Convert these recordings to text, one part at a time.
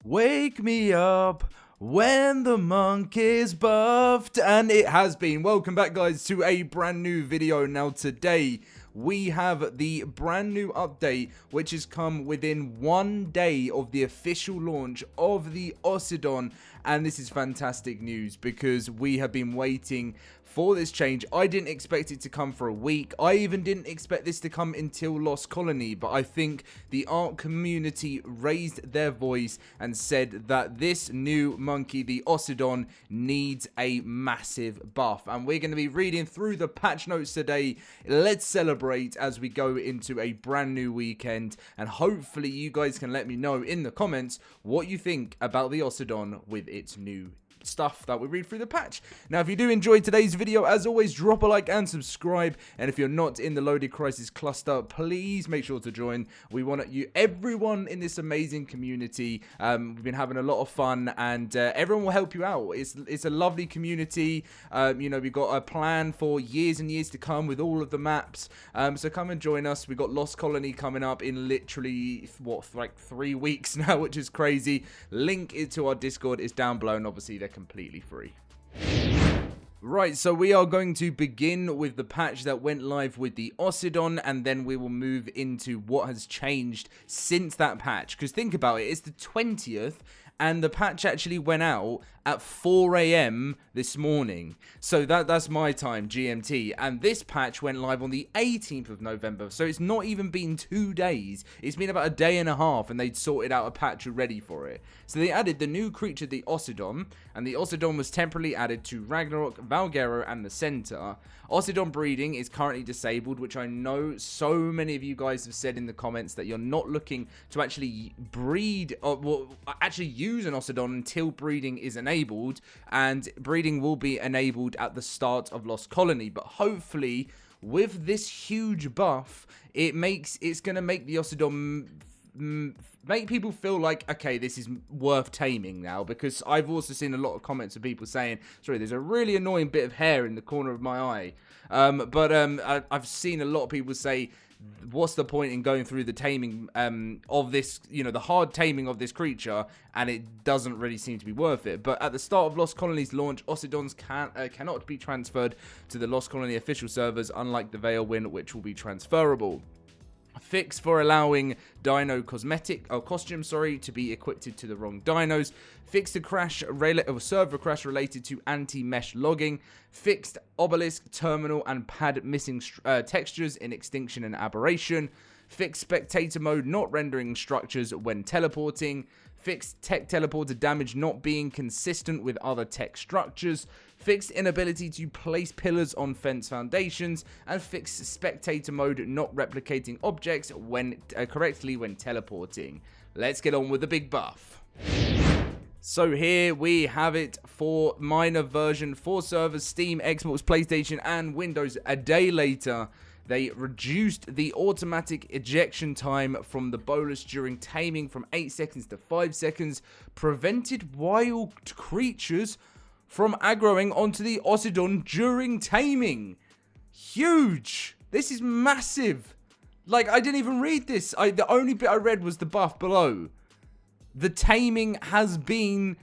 Wake me up when the monk is buffed. And it has been. Welcome back, guys, to a brand new video. Now today we have the brand new update, which has come within 1 day of the official launch of the Ossidon. And this is fantastic news because we have been waiting for this change. I didn't expect it to come for a week. I even didn't expect this to come until Lost Colony, but I think the ARK community raised their voice and said that this new monkey, the Ossidon, needs a massive buff. And we're going to be reading through the patch notes today. Let's celebrate as we go into a brand new weekend, and hopefully you guys can let me know in the comments what you think about the Ossidon with its new stuff that we read through the patch. Now, if you do enjoy today's video, as always, drop a like and subscribe. And if you're not in the LoadedCrysis cluster, please make sure to join. We want you, everyone in this amazing community. We've been having a lot of fun, and everyone will help you out. It's a lovely community. You know, we've got a plan for years and years to come with all of the maps. So come and join us. We've got Lost Colony coming up in literally, what, like 3 weeks now, which is crazy. Link to our Discord is down below, and obviously they're completely free. Right, so we are going to begin with the patch that went live with the Ossidon, and then we will move into what has changed since that patch. Because think about it, it's the 20th, and the patch actually went out at 4 AM this morning. So that's my time, GMT. And this patch went live on the 18th of November. So it's not even been 2 days. It's been about a day and a half, and they'd sorted out a patch ready for it. So they added the new creature, the Ossidon. And the Ossidon was temporarily added to Ragnarok, Valguero, and the center. Ossidon breeding is currently disabled, which I know so many of you guys have said in the comments that you're not looking to actually breed, or well, actually use an Ossidon until breeding is enabled, and breeding will be enabled at the start of Lost Colony. But hopefully, with this huge buff, it's going to make the Ossidon make people feel like, okay, this is worth taming now, because I've also seen a lot of comments of people saying, sorry, there's a really annoying bit of hair in the corner of my eye. I've seen a lot of people say, what's the point in going through the taming of this, you know, the hard taming of this creature, and it doesn't really seem to be worth it. But at the start of Lost Colony's launch, Ossidons cannot be transferred to the Lost Colony official servers, unlike the Valguero, which will be transferable. Fix for allowing dino costume to be equipped to the wrong dinos. Fixed a server crash related to anti-mesh logging. Fixed obelisk, terminal, and pad missing textures in Extinction and Aberration. Fixed spectator mode not rendering structures when teleporting. Fixed tech teleporter damage not being consistent with other tech structures. Fixed inability to place pillars on fence foundations. And fixed spectator mode not replicating objects correctly when teleporting. Let's get on with the big buff. So here we have it for minor version 4 servers, Steam, Xbox, PlayStation, and Windows. A day later, they reduced the automatic ejection time from the bolus during taming from 8 seconds to 5 seconds, prevented wild creatures from aggroing onto the Ossidon during taming. Huge! This is massive! Like, I didn't even read this. The only bit I read was the buff below. The taming has been...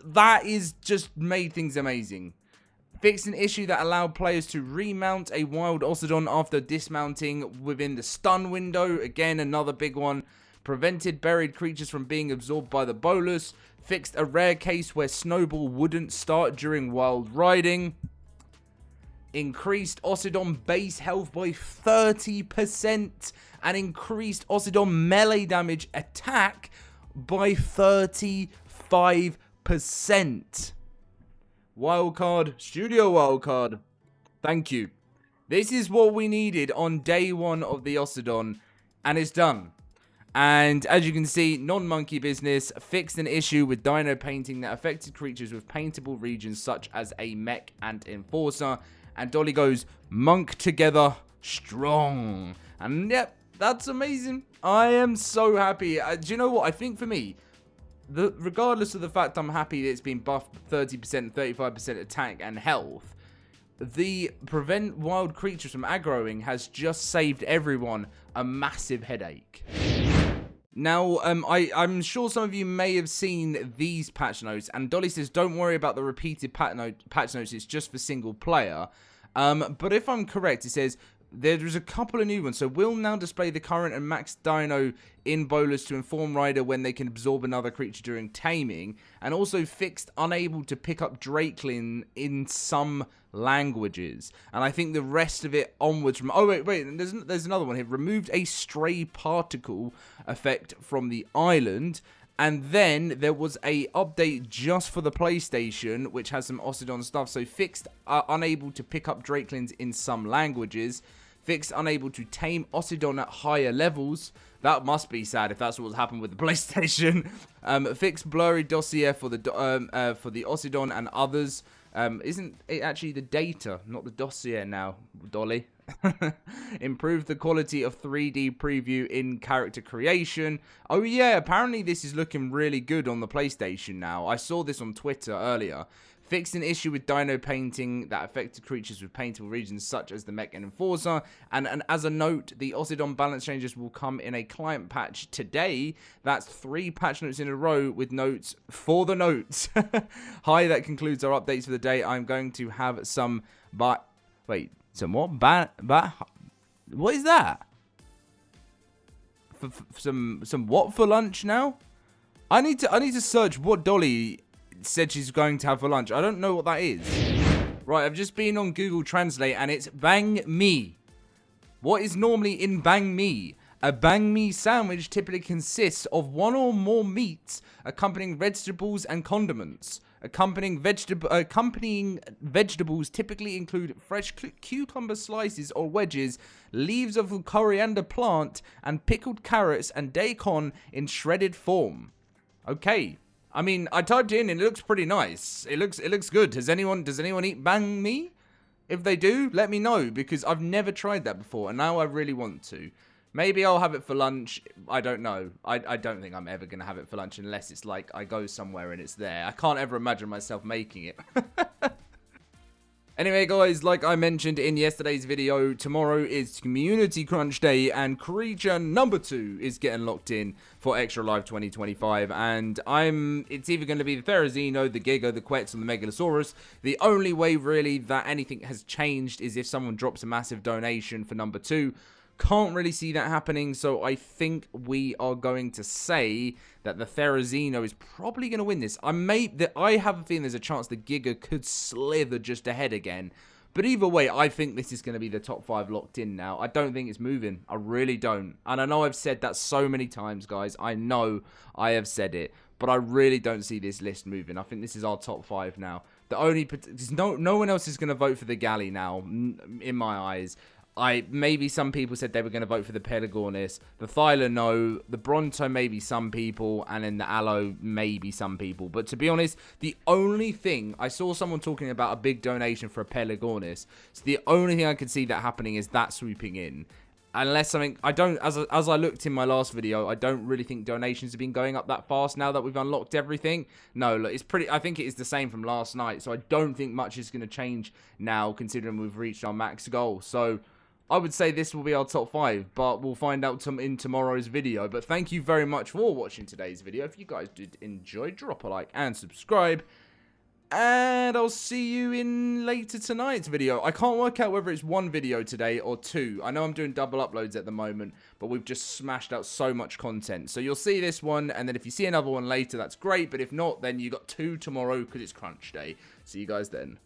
that is just made things amazing. Fixed an issue that allowed players to remount a wild Ossidon after dismounting within the stun window. Again, another big one. Prevented buried creatures from being absorbed by the bolus. Fixed a rare case where Snowball wouldn't start during wild riding. Increased Ossidon base health by 30%. And increased Ossidon melee damage attack by 35%. Wildcard, Studio Wildcard, thank you. This is what we needed on day 1 of the Ossidon, and it's done. And as you can see, non-monkey business fixed an issue with dino painting that affected creatures with paintable regions such as a mech and enforcer. And Dolly goes, monk together, strong. And yep, that's amazing. I am so happy. Do you know what? I think for me, regardless of the fact I'm happy that it's been buffed 30%, 35% attack and health, the prevent wild creatures from aggroing has just saved everyone a massive headache. Now, I'm sure some of you may have seen these patch notes, and Dolly says, don't worry about the repeated patch notes, it's just for single player. But if I'm correct, it says, there's a couple of new ones. So we'll now display the current and max dino in bolus to inform rider when they can absorb another creature during taming, and also fixed unable to pick up Drakelin in some languages. And I think the rest of it onwards from... Oh, wait, there's another one here. Removed a stray particle effect from the island. And then there was a update just for the PlayStation, which has some Ossidon stuff. So fixed unable to pick up Drakelins in some languages. Fixed unable to tame Ossidon at higher levels. That must be sad if that's what's happened with the PlayStation. Fixed blurry dossier for the Ossidon and others. Isn't it actually the data, not the dossier now, Dolly? Improved the quality of 3D preview in character creation. Oh yeah, apparently this is looking really good on the PlayStation now. I saw this on Twitter earlier. Fixed an issue with dino painting that affected creatures with paintable regions such as the mech and enforcer. And as a note, the Ossidon balance changes will come in a client patch today. That's 3 patch notes in a row with notes for the notes. Hi, that concludes our updates for the day. I'm going to have some... Wait, some what? What is that? Some what for lunch now? I need to search what Dolly said she's going to have for lunch. I don't know what that is. Right, I've just been on Google Translate and it's bang mi. What is normally in bang mi? A bang mi sandwich typically consists of one or more meats accompanying vegetables and condiments. Accompanying vegetables typically include fresh cucumber slices or wedges, leaves of the coriander plant, and pickled carrots and daikon in shredded form. Okay. I mean, I typed it in and it looks pretty nice. It looks good. Does anyone eat bang mi? If they do, let me know, because I've never tried that before and now I really want to. Maybe I'll have it for lunch. I don't know. I don't think I'm ever going to have it for lunch unless it's like I go somewhere and it's there. I can't ever imagine myself making it. Anyway, guys, like I mentioned in yesterday's video, tomorrow is Community Crunch Day, and creature number 2 is getting locked in for Extra Live 2025, and it's either going to be the Therizino, the Giga, the Quetzal, the Megalosaurus. The only way, really, that anything has changed is if someone drops a massive donation for number 2. Can't really see that happening, so I think we are going to say that the Therizino is probably going to win this. I have a feeling there's a chance the Giga could slither just ahead again. But either way, I think this is going to be the top 5 locked in now. I don't think it's moving. I really don't. And I know I've said that so many times, guys. I know I have said it. But I really don't see this list moving. I think this is our top 5 now. No one else is going to vote for the Galley now, in my eyes. Maybe some people said they were going to vote for the Pelagornis. The Thyla, no. The Bronto, maybe some people. And then the Aloe, maybe some people. But to be honest, the only thing... I saw someone talking about a big donation for a Pelagornis. So the only thing I could see that happening is that swooping in. Unless something... As I looked in my last video, I don't really think donations have been going up that fast now that we've unlocked everything. No, look, it's pretty... I think it is the same from last night. So I don't think much is going to change now, considering we've reached our max goal. So... I would say this will be our top 5, but we'll find out in tomorrow's video. But thank you very much for watching today's video. If you guys did enjoy, drop a like and subscribe. And I'll see you in later tonight's video. I can't work out whether it's 1 video today or 2. I know I'm doing double uploads at the moment, but we've just smashed out so much content. So you'll see this one, and then if you see another one later, that's great. But if not, then you got 2 tomorrow because it's crunch day. See you guys then.